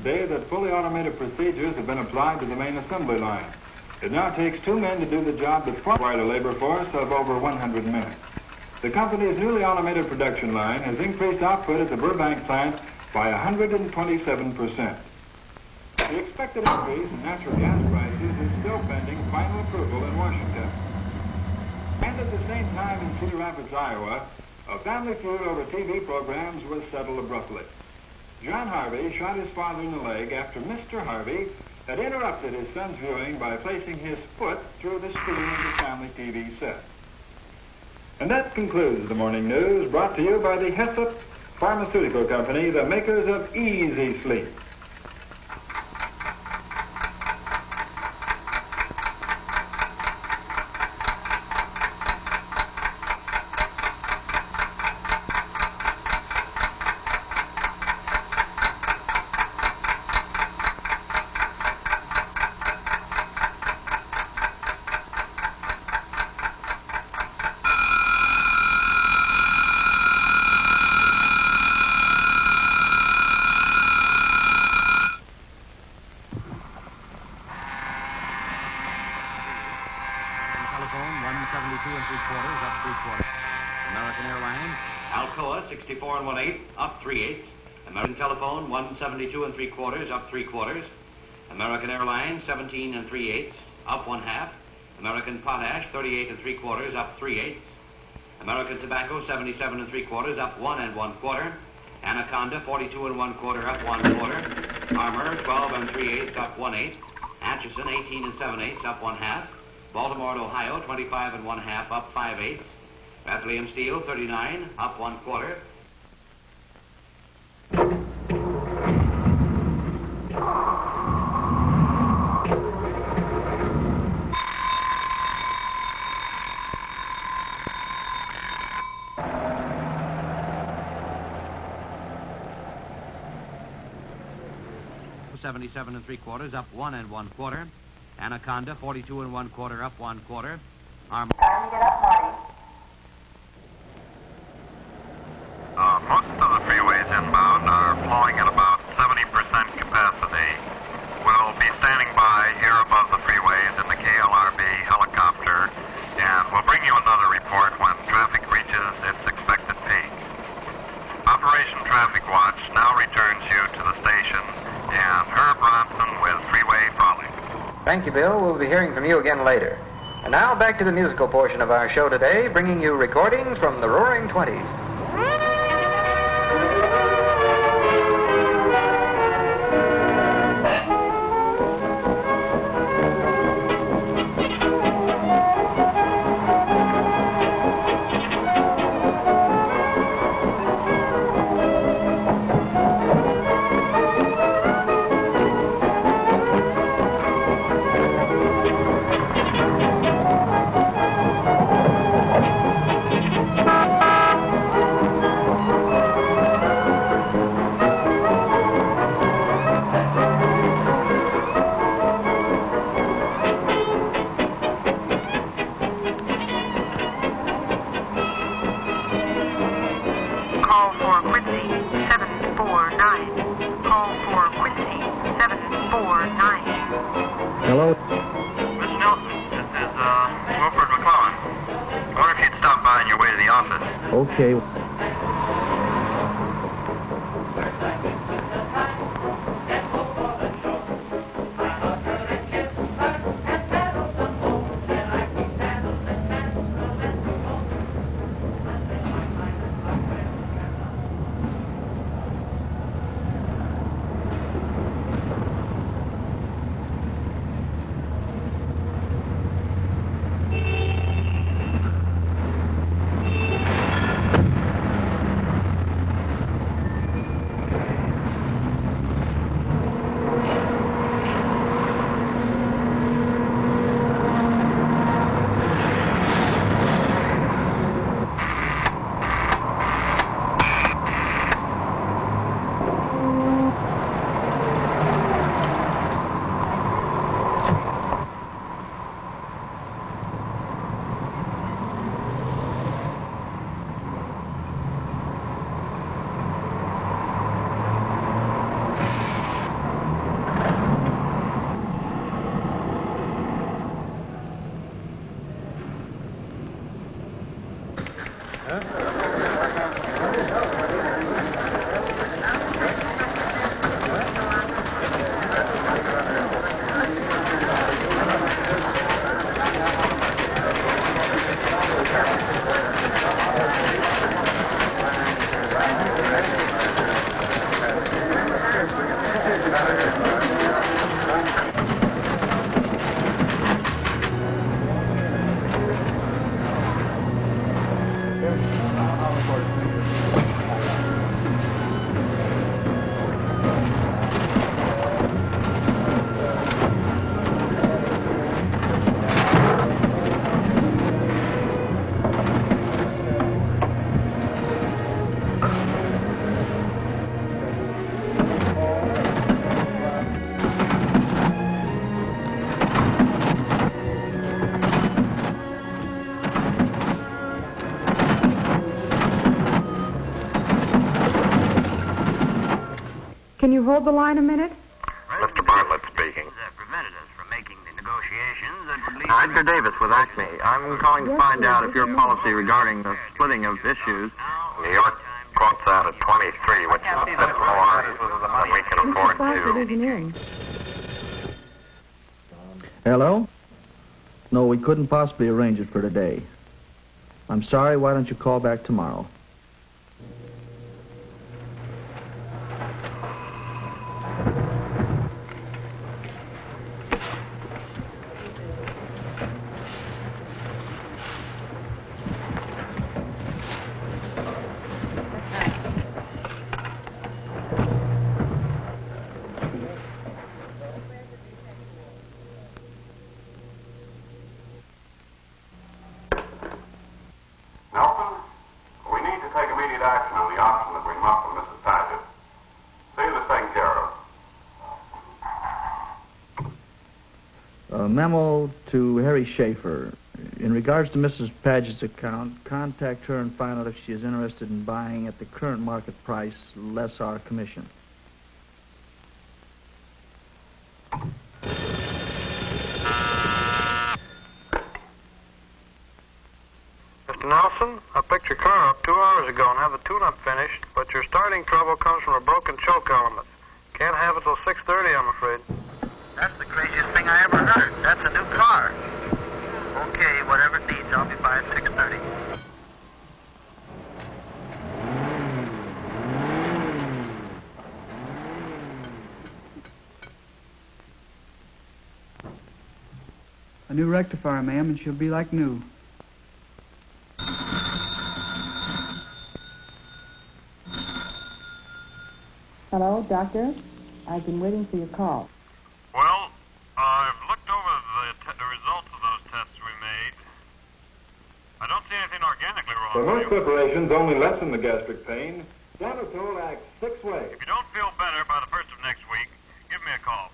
today that fully automated procedures have been applied to the main assembly line. It now takes 2 men to do the job that required a labor force of over 100 men. The company's newly automated production line has increased output at the Burbank plant by 127%. The expected increase in natural gas prices is still pending final approval in Washington. And at the same time in Cedar Rapids, Iowa, a family feud over TV programs was settled abruptly. John Harvey shot his father in the leg after Mr. Harvey had interrupted his son's viewing by placing his foot through the screen of the family TV set. And that concludes the morning news brought to you by the Hessep Pharmaceutical Company, the makers of Easy Sleep. Telephone 172 3/4, up 3/4. American Airlines. Alcoa 64 1/8, up 3/8. American Telephone 172 3/4, up 3/4. American Airlines 17 3/8, up 1/2. American Potash 38 3/4, up 3/8. American Tobacco 77 3/4, up 1 1/4. Anaconda 42 1/4, up 1/4. Armor 12 3/8, up 1/8. Atchison 18 7/8, up 1/2. Baltimore, Ohio, 25 1/2, up 5/8. Bethlehem Steel, 39, up 1/4. $77 3/4, up 1 1/4. Anaconda, 42 1/4, up 1/4. Armor. Time to get up, Marty. Most of the freeways inbound are flowing at about 70% capacity. We'll be standing by here above the freeways in the KLRB helicopter, and we'll bring you another report when traffic reaches its expected peak. Operation Traffic Watch now returns you to the station, and Herb Ronson with Freeway Frolic. Thank you, Bill. We'll be hearing from you again later. And now back to the musical portion of our show today, bringing you recordings from the Roaring Twenties. Hello? Miss Nelson, this is, Wilford McClellan. I wonder if you'd stop by on your way to the office. Okay. Can you hold the line a minute? Mr. Bartlett speaking. Preventatives from making the negotiations that would lead Edgar Davis with Acme. I'm calling to find out if your policy regarding the splitting of issues. New York quotes that at 23, which is a bit more than we can afford to. Hello? No, we couldn't possibly arrange it for today. I'm sorry, why don't you call back tomorrow? Nelson, we need to take immediate action on the option that we must from Mrs. Paget. See this taken care of. A memo to Harry Schaefer. In regards to Mrs. Paget's account, contact her and find out if she is interested in buying at the current market price, less our commission. Mr. Nelson, I picked your car up 2 hours ago and have the tune-up finished, but your starting trouble comes from a broken choke element. Can't have it till 6:30, I'm afraid. That's the craziest thing I ever heard. That's a new car. Okay, whatever it needs, I'll be by at 6:30. A new rectifier, ma'am, and she'll be like new. Hello, doctor. I've been waiting for your call. Well, I've looked over the results of those tests we made. I don't see anything organically wrong For with most you. preparations only lessen the gastric pain. Danitol acts 6 ways. If you don't feel better by the first of next week, give me a call.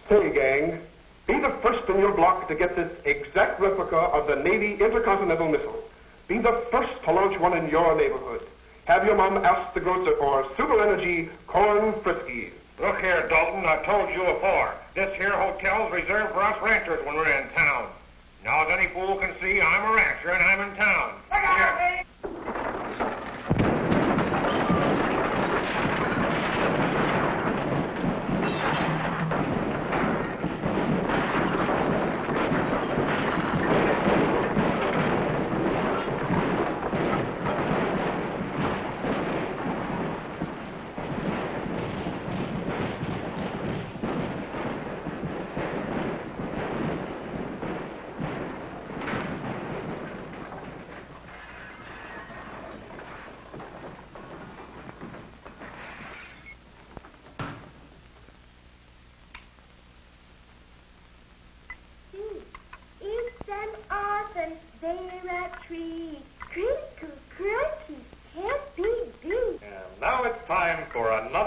Say, gang, be the first in your block to get this exact replica of the Navy intercontinental missile. Be the first to launch one in your neighborhood. Have your mom ask the grocer for Super Energy Corn Friskies. Look here, Dalton, I told you before. This here hotel's reserved for us ranchers when we're in town. Now, as any fool can see, I'm a rancher and I'm in town. Look out, here.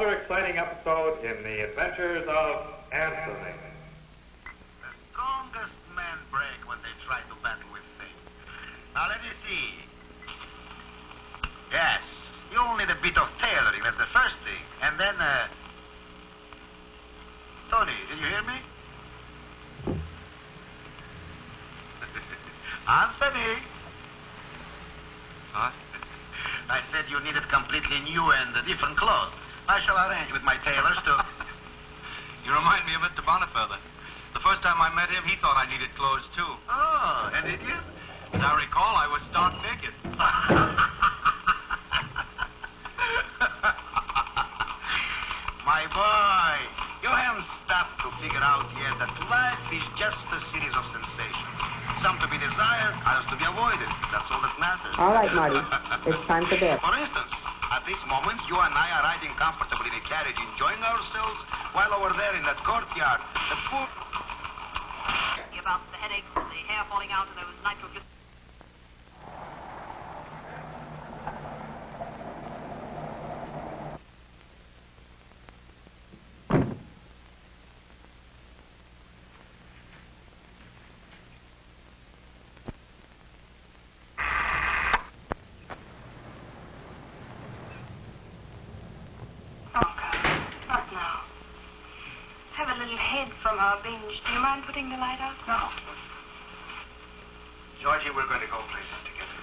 another exciting episode in the adventures of Anthony. The strongest men break when they try to battle with fate. Now, let me see. Yes, you'll need a bit of tailoring, that's the first thing. And then, Tony, did you hear me? Anthony? What? I said you needed completely new and different clothes. I shall arrange with my tailors to... You remind me of Mr. Bonnefelder. The first time I met him, he thought I needed clothes, too. Oh, and did you? As I recall, I was stark naked. My boy, you haven't stopped to figure out yet that life is just a series of sensations. Some to be desired, others to be avoided. That's all that matters. All right, Marty. It's time for bed. For instance, at this moment, you and I are riding comfortably in a carriage, enjoying ourselves, while over there in that courtyard, the poor... About the headaches and the hair falling out and those nitroglycerin. From our binge. Do you mind putting the light out? No. Georgie, we're going to go places together.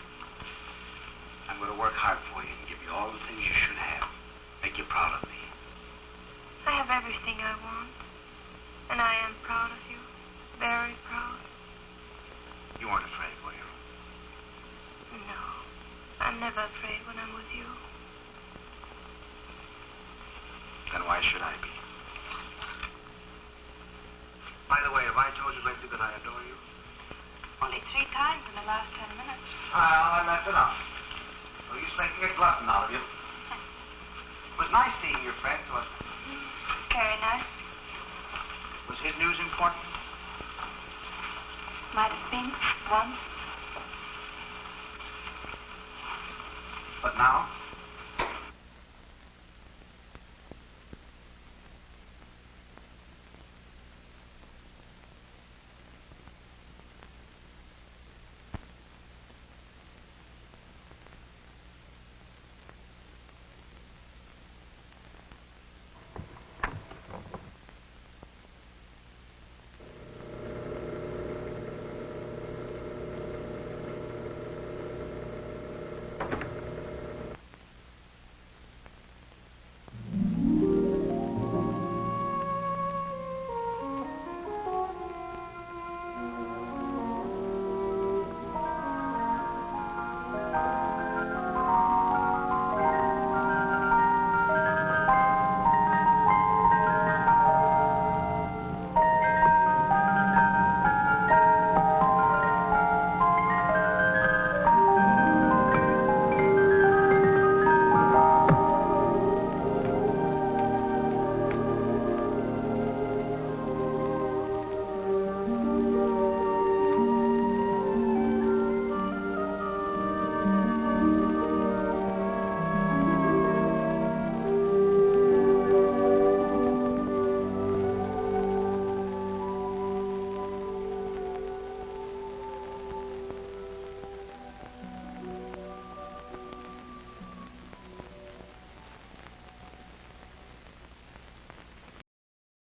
I'm going to work hard for you and give you all the things you should have. Make you proud of me. I have everything I want. And I am proud of you. Very proud. You weren't afraid, were you? No. I'm never afraid when I'm with you. Then why should I be? By the way, have I told you lately that I adore you? Only 3 times in the last 10 minutes. Well, then that's enough. No use making a glutton out of you. It was nice seeing your friend, wasn't it? Very nice. Was his news important? Might have been, once. But now?